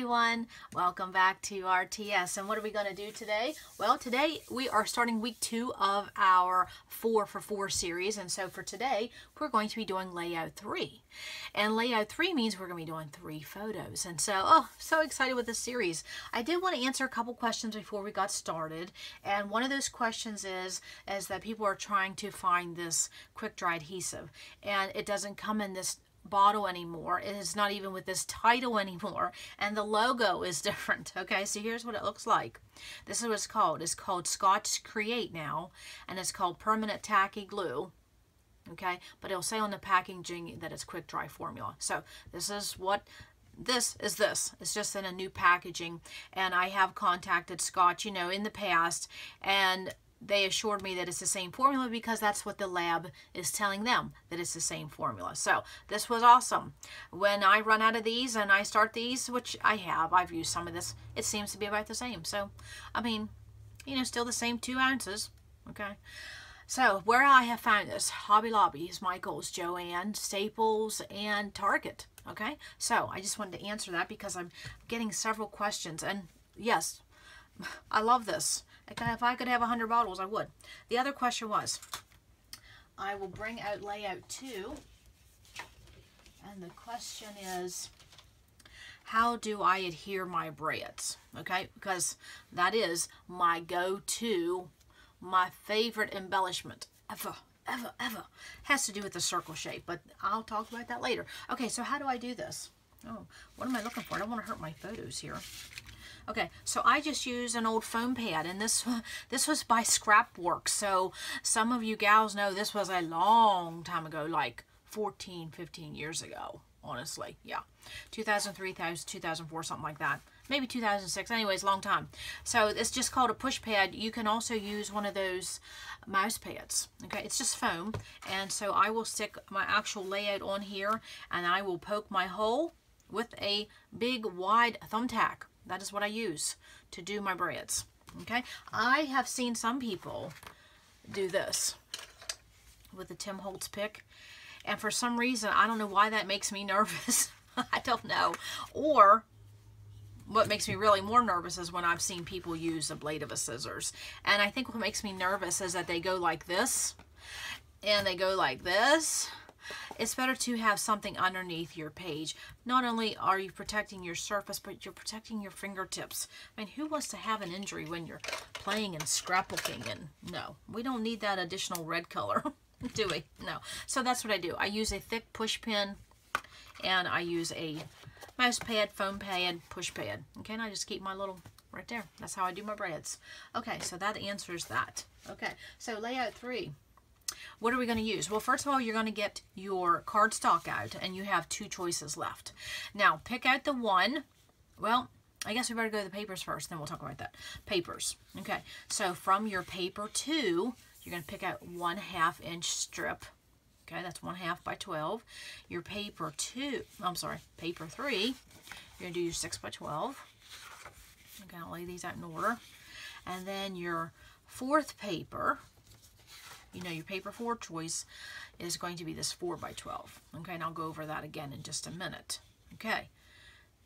everyone, welcome back to RTS. And what are we going to do today? Well, today we are starting week 2 of our 4 for 4 series, and so for today we're going to be doing layout 3. And layout 3 means we're going to be doing 3 photos, and so excited with this series. I did want to answer a couple questions before we got started, and one of those questions is that people are trying to find this quick dry adhesive, and it doesn't come in this bottle anymore. It is not even with this title anymore, and the logo is different. Okay, so here's what it looks like. This is what it's called. It's called Scotch Create now, and it's called Permanent Tacky Glue. Okay, but it'll say on the packaging that it's quick dry formula. So this is what this is. It's just in a new packaging, and I have contacted Scotch, in the past, and they assured me that it's the same formula because that's what the lab is telling them, that it's the same formula. So this was awesome. When I run out of these and I start these, which I've used some of this, it seems to be about the same. So, I mean, still the same 2 ounces. Okay. So where I have found this: Hobby Lobby's, Michael's, Joann, Staples, and Target. Okay. So I just wanted to answer that because I'm getting several questions, and yes, I love this. If I could have 100 bottles, I would. The other question was, I will bring out layout 2. And the question is, how do I adhere my braids? Okay, because that is my go-to, my favorite embellishment ever. Has to do with the circle shape, but I'll talk about that later. Okay, so how do I do this? Oh, what am I looking for? I don't want to hurt my photos here. Okay, so I just use an old foam pad, and this was by Scrapworks. So some of you gals know this was a long time ago, like 14, 15 years ago, honestly. Yeah, 2003, 2004, something like that. Maybe 2006. Anyways, long time. So it's just called a push pad. You can also use one of those mouse pads. Okay, it's just foam. And so I will stick my actual layout on here, and I will poke my hole with a big wide thumbtack. That is what I use to do my braids. Okay, I have seen some people do this with the Tim Holtz pick, and for some reason, I don't know why that makes me nervous. I don't know. Or what makes me really more nervous is when I've seen people use the blade of a scissors. And I think what makes me nervous is that they go like this, and they go like this. It's better to have something underneath your page. Not only are you protecting your surface, but you're protecting your fingertips. I mean, who wants to have an injury when you're playing and scrapbooking? And no, we don't need that additional red color, do we? No. So that's what I do. I use a thick push pin, and I use a mouse pad, foam pad, push pad. Okay, and I just keep my little right there. That's how I do my braids. Okay, so that answers that. Okay, so layout 3. What are we going to use? Well, first of all, you're going to get your cardstock out, and you have 2 choices left. Now, pick out the one. Well, I guess we better go to the papers first, then we'll talk about that. Papers. Okay, so from your paper 2, you're going to pick out 1/2 inch strip. Okay, that's 1/2 by 12. Your paper 3, you're going to do your 6 by 12. Okay, I'll lay these out in order. And then your 4th paper, your paper 4 choice is going to be this 4 by 12. Okay, and I'll go over that again in just a minute. Okay,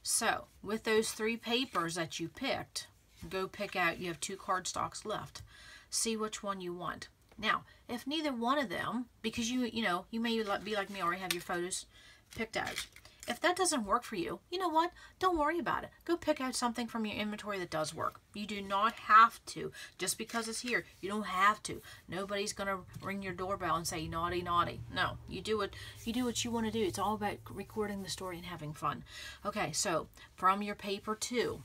so with those 3 papers that you picked, go pick out, you have 2 cardstocks left. See which one you want. Now, if neither one of them, because you may be like me, already have your photos picked out. If that doesn't work for you, you know what? Don't worry about it. Go pick out something from your inventory that does work. You do not have to. Just because it's here, you don't have to. Nobody's going to ring your doorbell and say, naughty, naughty. No, you do what you want to do. It's all about recording the story and having fun. Okay, so from your paper 2,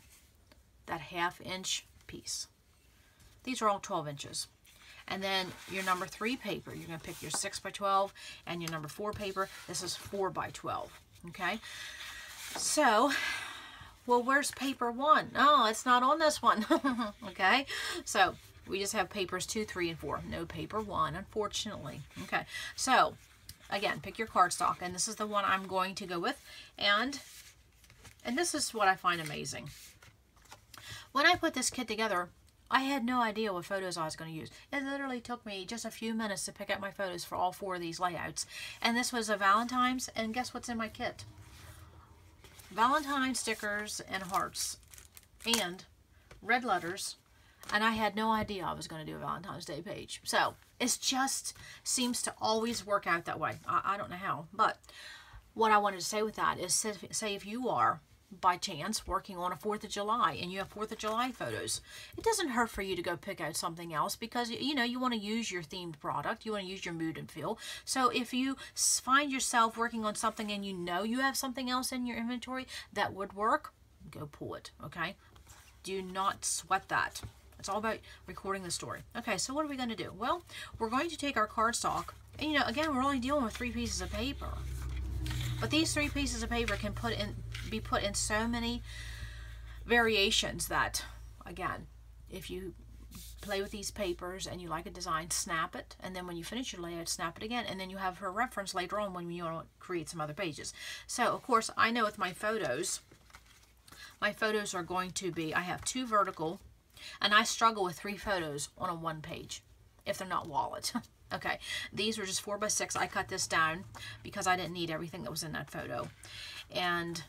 that 1/2 inch piece. These are all 12 inches. And then your number 3 paper, you're going to pick your 6 by 12, and your number 4 paper, this is 4 by 12. Okay, so, well, where's paper 1? Oh, it's not on this one. Okay, so we just have papers 2, 3, and 4. No paper 1, unfortunately. Okay, so again, pick your cardstock, and this is the one I'm going to go with, and this is what I find amazing. When I put this kit together, I had no idea what photos I was going to use. It literally took me just a few minutes to pick out my photos for all 4 of these layouts. And this was a Valentine's, and guess what's in my kit? Valentine stickers and hearts and red letters, and I had no idea I was going to do a Valentine's Day page. So it just seems to always work out that way. I don't know how, but what I wanted to say with that is, say if you are by chance working on a 4th of July and you have 4th of July photos, it doesn't hurt for you to go pick out something else, because you know you want to use your themed product, you want to use your mood and feel. So if you find yourself working on something and you know you have something else in your inventory that would work, go pull it. Okay, do not sweat that. It's all about recording the story. Okay, so what are we going to do? Well, we're going to take our cardstock, and you know, again, we're only dealing with 3 pieces of paper. But these 3 pieces of paper can be put in so many variations that, again, if you play with these papers and you like a design, snap it, and then when you finish your layout, snap it again, and then you have her reference later on when you want to create some other pages. So, of course, I know with my photos are going to be, I have 2 vertical, and I struggle with 3 photos on a 1 page, if they're not wallet. Okay, these were just 4x6. I cut this down because I didn't need everything that was in that photo. And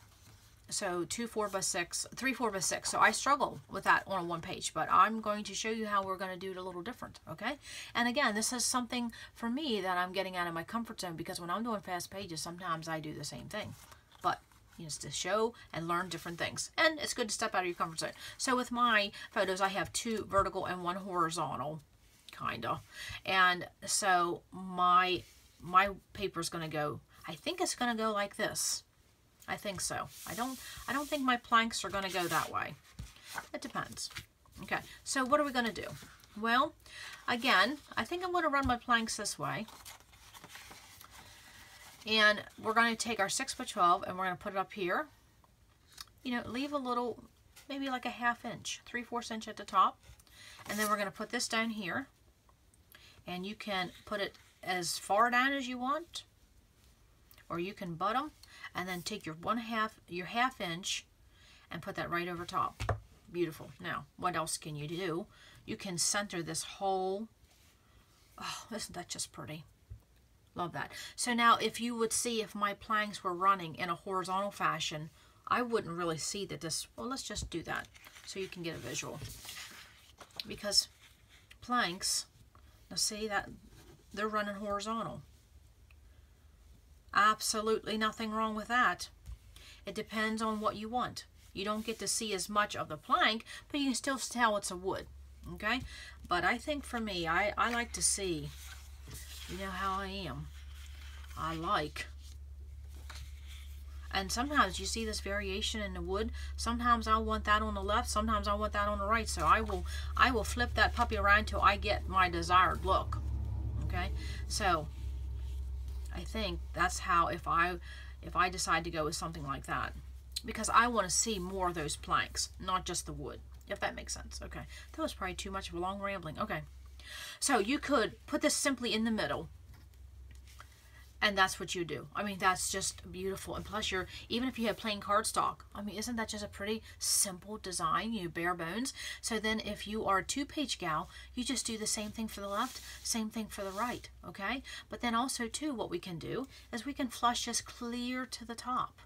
so 2 4x6, 3 4x6. So I struggle with that on a 1 page, but I'm going to show you how we're going to do it a little different. Okay, and again, this is something for me that I'm getting out of my comfort zone, because when I'm doing fast pages, sometimes I do the same thing. But it's to show and learn different things, and it's good to step out of your comfort zone. So with my photos, I have 2 vertical and 1 horizontal. Kinda. And so my paper's gonna go, I think it's gonna go like this. I think so. I don't think my planks are gonna go that way. It depends. Okay, so what are we gonna do? Well, again, I think I'm gonna run my planks this way. And we're gonna take our 6x12 and we're gonna put it up here. You know, leave a little, maybe like a 1/2 inch, 3/4 inch at the top. And then we're gonna put this down here. And you can put it as far down as you want, or you can butt them, and then take your 1/2 inch and put that right over top. Beautiful. Now, what else can you do? You can center this whole, oh, isn't that just pretty? Love that. So now if you would see if my planks were running in a horizontal fashion, I wouldn't really see that this, well, let's just do that so you can get a visual. Because planks, now see that they're running horizontal. Absolutely nothing wrong with that. It depends on what you want. You don't get to see as much of the plank, but you can still tell it's a wood. Okay? But I think for me, I like to see, you know how I am. I like. And sometimes you see this variation in the wood. Sometimes I want that on the left. Sometimes I want that on the right. So I will flip that puppy around till I get my desired look. Okay, so I think that's how, if I decide to go with something like that, because I want to see more of those planks, not just the wood, if that makes sense. Okay, that was probably too much of a long rambling. Okay, so you could put this simply in the middle. And that's what you do. I mean, that's just beautiful. And plus, even if you have plain cardstock, I mean, isn't that just a pretty simple design, you know, bare bones? So then if you are a 2-page gal, you just do the same thing for the left, same thing for the right, okay? But then also, too, what we can do is we can flush this clear to the top,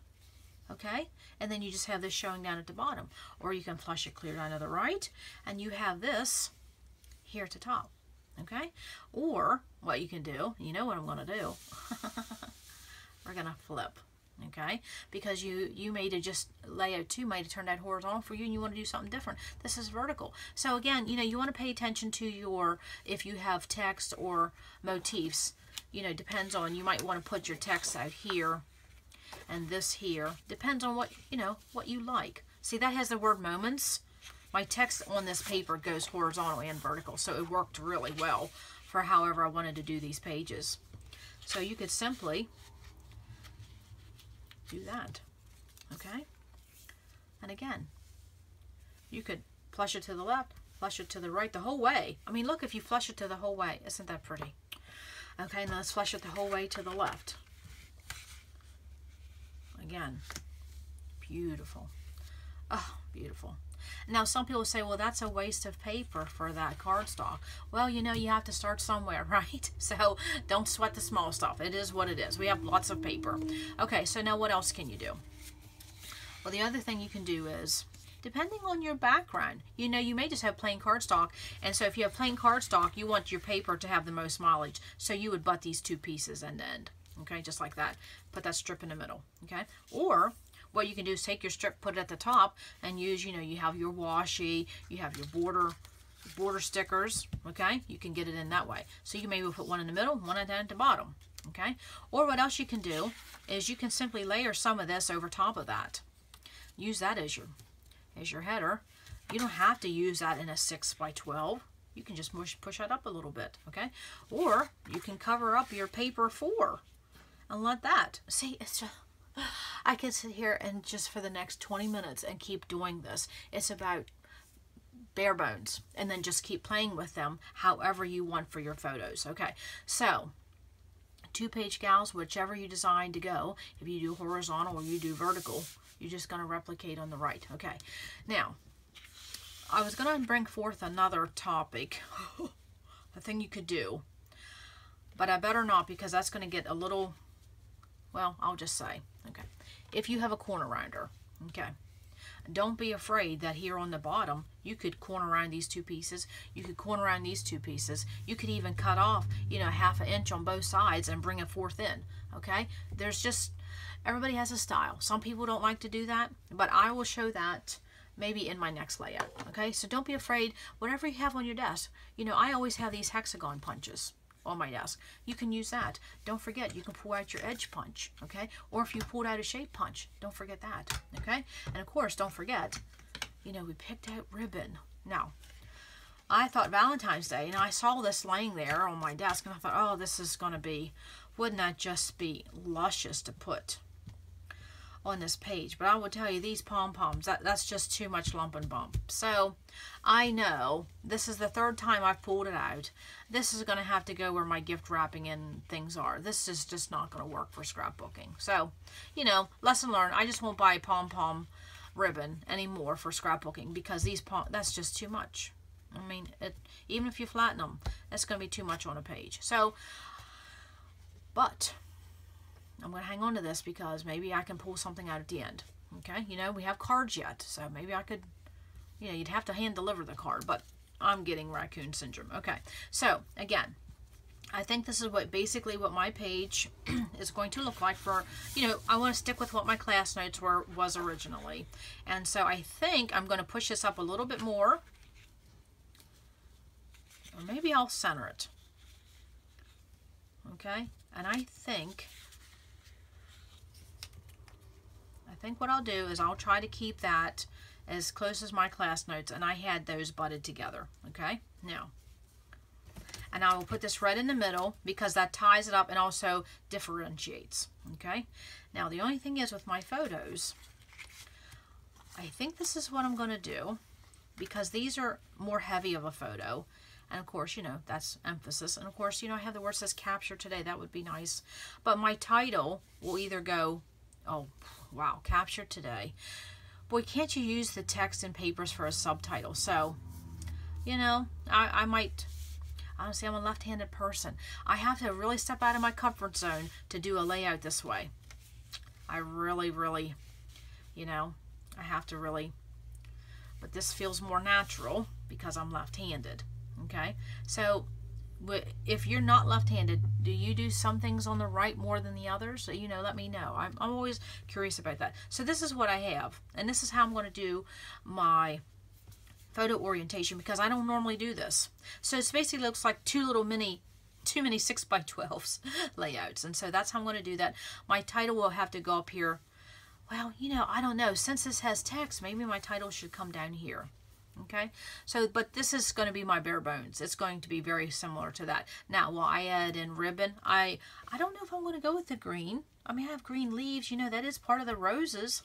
okay? And then you just have this showing down at the bottom. Or you can flush it clear down to the right, and you have this here at the top. Okay, or what you can do, you know what I'm going to do, we're going to flip, okay, because you made it just layout 2 might have turned out horizontal for you, and you want to do something different. This is vertical. So again, you know, you want to pay attention to your, if you have text or motifs, you know, depends on, you might want to put your text out here and this here, depends on what, you know, what you like. See, that has the word moments. My text on this paper goes horizontal and vertical, so it worked really well for however I wanted to do these pages. So you could simply do that, okay? And again, you could flush it to the left, flush it to the right, the whole way. I mean, look, if you flush it to the whole way, isn't that pretty? Okay, now let's flush it the whole way to the left. Again, beautiful. Oh, beautiful. Now, some people say, well, that's a waste of paper for that cardstock. Well, you know, you have to start somewhere, right? So don't sweat the small stuff. It is what it is. We have lots of paper. Okay, so now what else can you do? Well, the other thing you can do is, depending on your background, you know, you may just have plain cardstock, and so if you have plain cardstock, you want your paper to have the most mileage, so you would butt these two pieces end to end, okay, just like that. Put that strip in the middle, okay? Or what you can do is take your strip, put it at the top, and use, you know, you have your washi, you have your border stickers, okay? You can get it in that way. So you maybe put one in the middle, one at the bottom, okay? Or what else you can do is you can simply layer some of this over top of that. Use that as your header. You don't have to use that in a 6 by 12. You can just push that up a little bit, okay? Or you can cover up your paper 4 and let that. See, it's just, I can sit here and just for the next 20 minutes and keep doing this. It's about bare bones, and then just keep playing with them however you want for your photos. Okay, so 2-page gals, whichever you decide to go, if you do horizontal or you do vertical, you're just going to replicate on the right. Okay, now I was going to bring forth another topic, a thing you could do, but I better not, because that's going to get a little, well, I'll just say, okay, if you have a corner rounder, okay, don't be afraid that here on the bottom, you could corner around these two pieces. You could corner around these two pieces. You could even cut off, you know, 1/2 inch on both sides and bring a 4th in, okay? There's just, everybody has a style. Some people don't like to do that, but I will show that maybe in my next layout, okay? So don't be afraid. Whatever you have on your desk, you know, I always have these hexagon punches on my desk. You can use that. Don't forget, you can pull out your edge punch, okay? Or if you pulled out a shape punch, don't forget that, okay? And of course, don't forget, you know, we picked out ribbon. Now, I thought Valentine's Day, and I saw this laying there on my desk, and I thought, oh, this is going to be, wouldn't that just be luscious to put on this page? But I will tell you, these pom-poms, that's just too much lump and bump. So I know this is the 3rd time I've pulled it out. This is going to have to go where my gift wrapping and things are. This is just not going to work for scrapbooking. So, you know, lesson learned. I just won't buy pom-pom ribbon anymore for scrapbooking, because these that's just too much. I mean, even if you flatten them, that's going to be too much on a page. So, but I'm going to hang on to this because maybe I can pull something out at the end. Okay, you know, we have cards yet, so maybe I could, you know, you'd have to hand deliver the card, but I'm getting raccoon syndrome. Okay, so again, I think this is basically what my page is going to look like for, you know, I want to stick with what my class notes was originally. And so I think I'm going to push this up a little bit more, or maybe I'll center it. Okay, and I think what I'll do is I'll try to keep that as close as my class notes, and I had those butted together. Okay, now, and I will put this red in the middle because that ties it up and also differentiates. Okay, now the only thing is with my photos, I think this is what I'm going to do, because these are more heavy of a photo, and of course, you know, that's emphasis, and of course, you know, I have the word says capture today. That would be nice, but my title will either go, oh wow, capture today. Boy, can't you use the text and papers for a subtitle? So, you know, I might, honestly, I'm a left-handed person. I have to really step out of my comfort zone to do a layout this way. I really, you know, I have to really, but this feels more natural because I'm left-handed. Okay, so if you're not left-handed, do you do some things on the right more than the others? So, you know, let me know. I'm always curious about that. So this is what I have, and this is how I'm going to do my photo orientation, because I don't normally do this. So it basically looks like two mini 6 by 12s layouts, and so that's how I'm going to do that. My title will have to go up here. Well, you know, I don't know. Since this has text, maybe my title should come down here. Okay, so, but this is going to be my bare bones. It's going to be very similar to that. Now, will I add in ribbon? I don't know if I'm going to go with the green. I mean, I have green leaves. You know, that is part of the roses.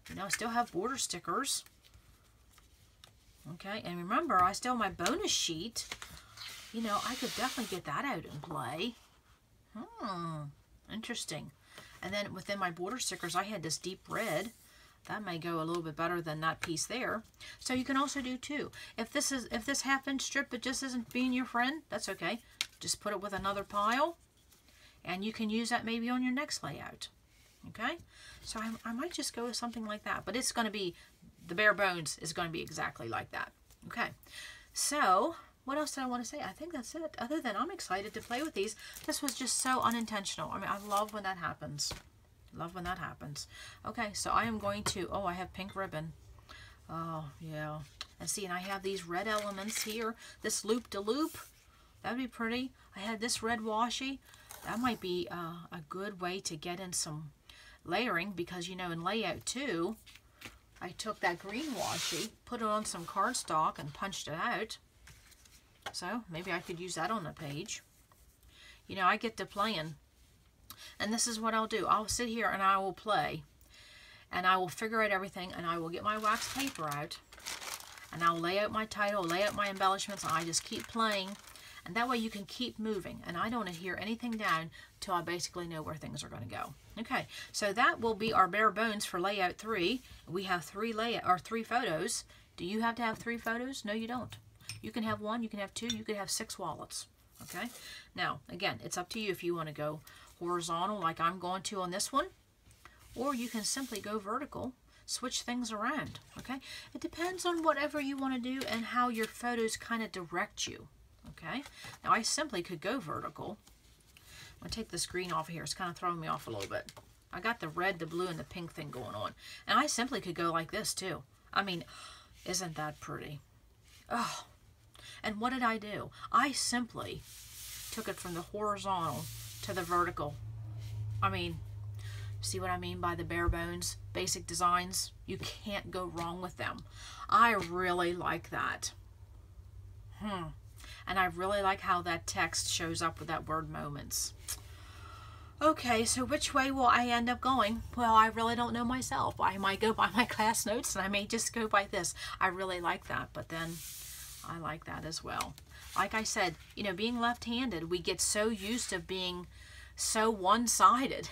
You know, I still have border stickers. Okay, and remember, I still have my bonus sheet. You know, I could definitely get that out and play. Interesting. And then within my border stickers, I had this deep red. That may go a little bit better than that piece there. So you can also do two. If this 1/2 inch strip, it just isn't being your friend, that's okay. Just put it with another pile, and you can use that maybe on your next layout. Okay, so I might just go with something like that, but it's going to be, the bare bones is going to be exactly like that. Okay, so what else did I want to say? I think that's it. Other than I'm excited to play with these. This was just so unintentional. I mean, I love when that happens. Love when that happens. Okay, so I am going to, oh, I have pink ribbon. Oh, yeah. And see, and I have these red elements here. This loop-de-loop, that'd be pretty. I had this red washi. That might be a good way to get in some layering, because, you know, in layout 2, I took that green washi, put it on some cardstock, and punched it out. So maybe I could use that on a page. You know, I get to playing. And this is what I'll do. I'll sit here and I will play. And I will figure out everything. And I will get my wax paper out. And I'll lay out my title, lay out my embellishments. And I just keep playing. And that way you can keep moving. And I don't adhere anything down till I basically know where things are going to go. Okay, so that will be our bare bones for layout 3. We have 3 photos. Do you have to have 3 photos? No, you don't. You can have 1, you can have 2, you could have 6 wallets. Okay, now again, it's up to you if you want to go horizontal like I'm going to on this one, or you can simply go vertical, switch things around. Okay, it depends on whatever you want to do and how your photos kind of direct you. Okay, now I simply could go vertical. I'm going to take this green off of here. It's kind of throwing me off a little bit. I got the red, the blue, and the pink thing going on. And I simply could go like this too. I mean, isn't that pretty? Oh. And what did I do? I simply took it from the horizontal to the vertical. I mean, see what I mean by the bare bones, basic designs? You can't go wrong with them. I really like that. And I really like how that text shows up with that word moments. Okay, so which way will I end up going? Well, I really don't know myself. I might go by my class notes, and I may just go by this. I really like that, but then I like that as well. Like I said, you know, being left-handed, we get so used to being so one-sided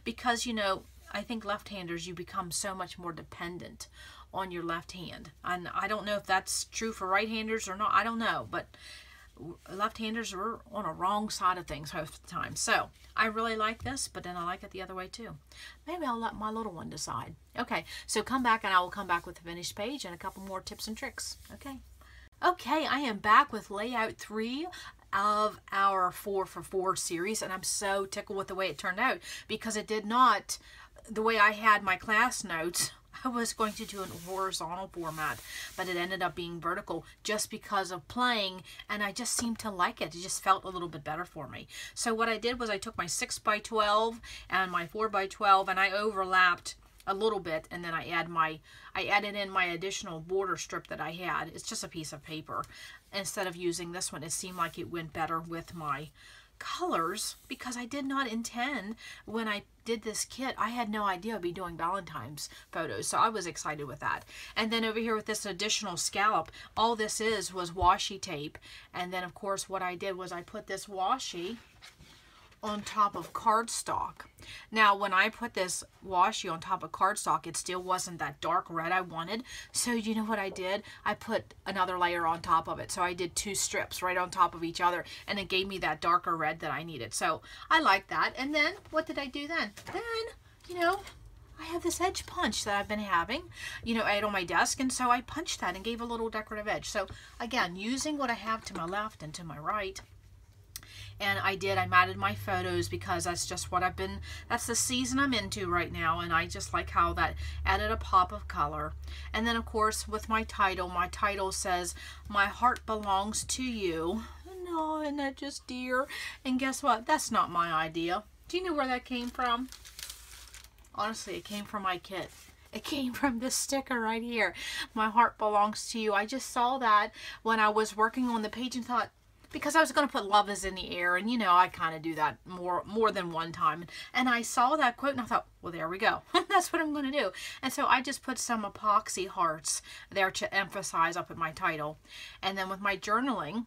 because, you know, I think left-handers, you become so much more dependent on your left hand. And I don't know if that's true for right-handers or not. I don't know, but left-handers are on a wrong side of things most of the time. So I really like this, but then I like it the other way too. Maybe I'll let my little one decide. Okay, so come back and I will come back with the finished page and a couple more tips and tricks. Okay, I am back with layout 3 of our 4for4 series, and I'm so tickled with the way it turned out, because it did not, the way I had my class notes, I was going to do a horizontal format, but it ended up being vertical just because of playing, and I just seemed to like it. It just felt a little bit better for me. So what I did was I took my 6x12 and my 4x12, and I overlapped a little bit, and then I added in my additional border strip that I had. It's just a piece of paper. Instead of using this one, it seemed like it went better with my colors, because I did not intend, when I did this kit, I had no idea I'd be doing Valentine's photos, so I was excited with that. And then over here with this additional scallop, all this was washi tape, and then of course what I did was I put this washi on top of cardstock. Now when I put this washi on top of cardstock, it still wasn't that dark red I wanted, so you know what I did? I put another layer on top of it. So I did 2 strips right on top of each other, and it gave me that darker red that I needed. So I like that. And then what did I do then? Then, you know, I have this edge punch that I've been having, you know, out on my desk, and so I punched that and gave a little decorative edge. So again, using what I have to my left and to my right. And I matted my photos because that's just what that's the season I'm into right now, and I just like how that added a pop of color. And then of course with my title says, "My heart belongs to you." No, isn't that just dear? And guess what? That's not my idea. Do you know where that came from? Honestly, it came from my kit. It came from this sticker right here. "My heart belongs to you." I just saw that when I was working on the page and thought, because I was going to put "love is in the air," and you know, I kind of do that more than one time. And I saw that quote and I thought, well, there we go. That's what I'm going to do. And so I just put some epoxy hearts there to emphasize up at my title. And then with my journaling,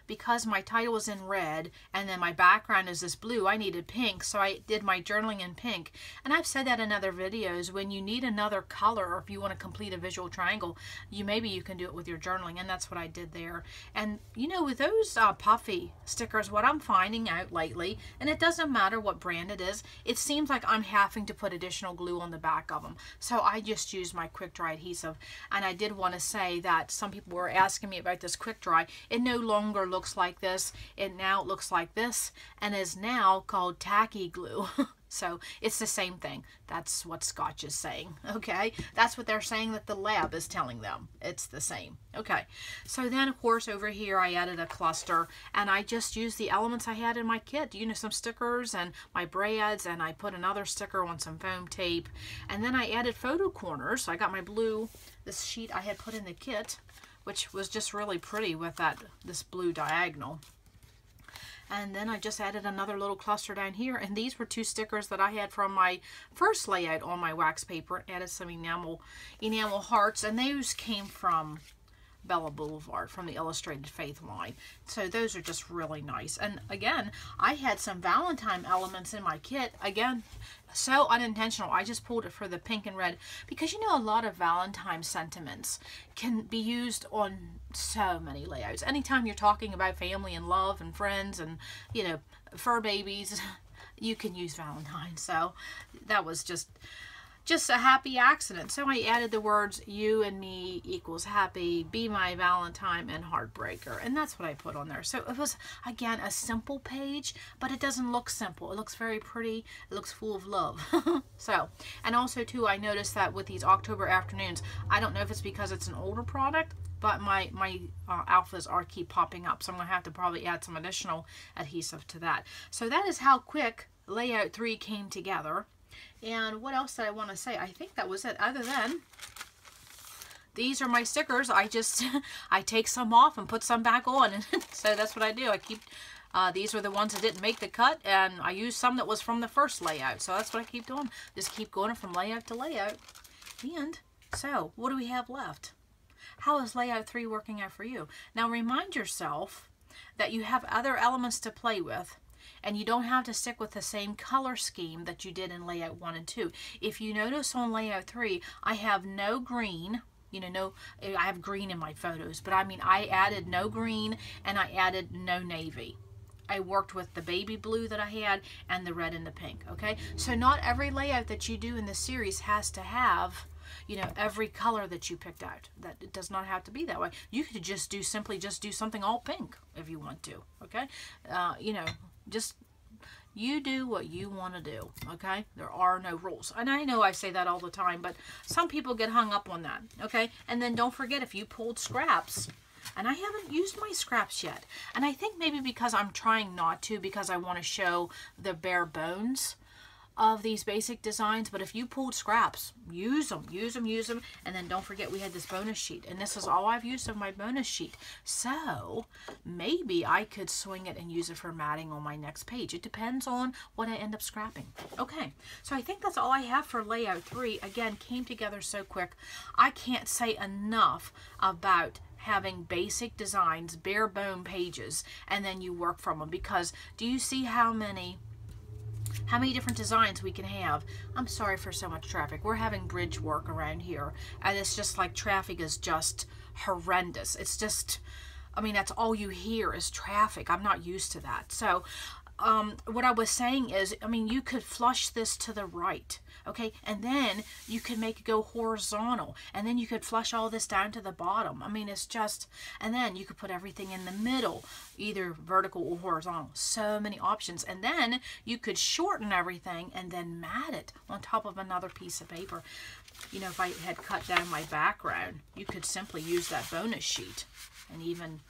because my title is in red and then my background is this blue, I needed pink, so I did my journaling in pink. And I've said that in other videos, when you need another color, or if you want to complete a visual triangle, maybe you can do it with your journaling, and that's what I did there. And you know, with those puffy stickers, what I'm finding out lately, and it doesn't matter what brand it is, it seems like I'm having to put additional glue on the back of them. So I just use my quick dry adhesive. And I did want to say that some people were asking me about this quick dry. It no longer looks like this. It now looks like this and is now called tacky glue. So it's the same thing. That's what Scotch is saying, okay? That's what they're saying that the lab is telling them. It's the same. Okay, so then of course over here I added a cluster, and I just used the elements I had in my kit. You know, some stickers and my brads, and I put another sticker on some foam tape. And then I added photo corners. So I got my blue, this sheet I had put in the kit, which was just really pretty with this blue diagonal. And then I just added another little cluster down here, and these were 2 stickers that I had from my first layout on my wax paper. Added some enamel hearts, and those came from Bella Boulevard, from the Illustrated Faith line. So those are just really nice. And again, I had some Valentine elements in my kit. Again, so unintentional. I just pulled it for the pink and red because, you know, a lot of Valentine sentiments can be used on so many layouts. Anytime you're talking about family and love and friends and, you know, fur babies, you can use Valentine. So that was just a happy accident. So I added the words "you and me equals happy, be my Valentine and heartbreaker," and that's what I put on there. So it was, again, a simple page, but it doesn't look simple. It looks very pretty. It looks full of love. So, and also too, I noticed that with these October afternoons, I don't know if it's because it's an older product, but my alphas keep popping up, so I'm gonna have to probably add some additional adhesive to that. So that is how quick layout 3 came together. And what else did I want to say? I think that was it, other than these are my stickers. I take some off and put some back on. And so that's what I do. I keep, these were the ones that didn't make the cut, and I used some that was from the first layout. So that's what I keep doing. Just keep going from layout to layout. And so what do we have left? How is layout 3 working out for you? Now remind yourself that you have other elements to play with, and you don't have to stick with the same color scheme that you did in layout 1 and 2. If you notice on layout 3, I have no green. You know, I have green in my photos, but I mean, I added no green and I added no navy. I worked with the baby blue that I had and the red and the pink, okay? So not every layout that you do in the series has to have, you know, every color that you picked out. That it does not have to be that way. You could just do, simply just do something all pink if you want to, okay? You know, just you do what you want to do, okay? There are no rules. And I know I say that all the time, but some people get hung up on that, okay? And then don't forget, if you pulled scraps, and I haven't used my scraps yet, and I think maybe because I'm trying not to, because I want to show the bare bones of these basic designs, but if you pulled scraps, use them, and then don't forget we had this bonus sheet, and this is all I've used of my bonus sheet. So maybe I could swing it and use it for matting on my next page. It depends on what I end up scrapping. Okay, so I think that's all I have for layout 3. Again, came together so quick. I can't say enough about having basic designs, bare bone pages, and then you work from them, because do you see how many different designs we can have? I'm sorry for so much traffic. We're having bridge work around here, and it's just like traffic is just horrendous. It's just, I mean, that's all you hear is traffic. I'm not used to that. So what I was saying is, I mean, you could flush this to the right, okay, and then you could make it go horizontal, and then you could flush all this down to the bottom. I mean, it's just, and then you could put everything in the middle, either vertical or horizontal. So many options. And then you could shorten everything and then mat it on top of another piece of paper. You know, if I had cut down my background, you could simply use that bonus sheet and even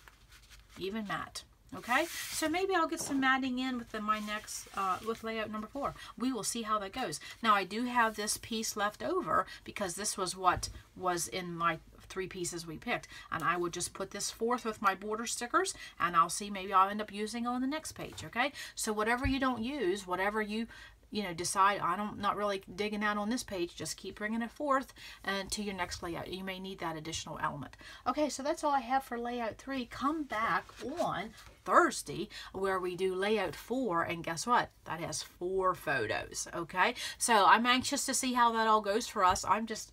mat. Okay, so maybe I'll get some matting in with my next, with layout number 4. We will see how that goes. Now, I do have this piece left over because this was what was in my 3 pieces we picked. And I would just put this forth with my border stickers, and I'll see, maybe I'll end up using it on the next page, okay? So whatever you don't use, whatever you decide I'm not really digging out on this page, just keep bringing it forth and to your next layout. You may need that additional element. Okay, so that's all I have for layout 3. Come back on Thursday where we do layout 4, and guess what? That has 4 photos. Okay, so I'm anxious to see how that all goes for us. I'm just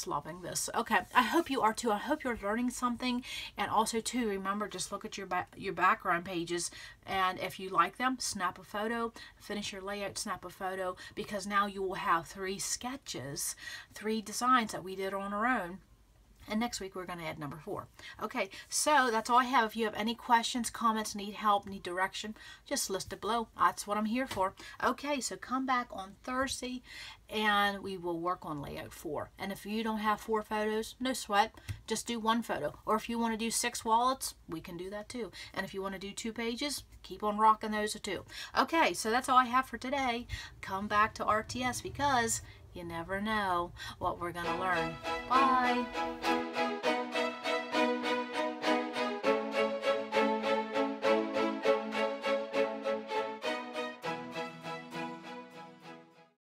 loving this. Okay, I hope you are too. I hope you're learning something, and also too, remember, just look at your background pages, and if you like them, snap a photo, finish your layout, snap a photo, because now you will have 3 sketches, 3 designs that we did on our own. And next week we're going to add number 4. Okay, so that's all I have. If you have any questions, comments, need help, need direction, just list it below. That's what I'm here for. Okay, so come back on Thursday and we will work on layout 4. And if you don't have 4 photos, no sweat, just do 1 photo. Or if you want to do 6 wallets, we can do that too. And if you want to do 2 pages, keep on rocking those too. Okay, so that's all I have for today. Come back to RTS because you never know what we're going to learn. Bye.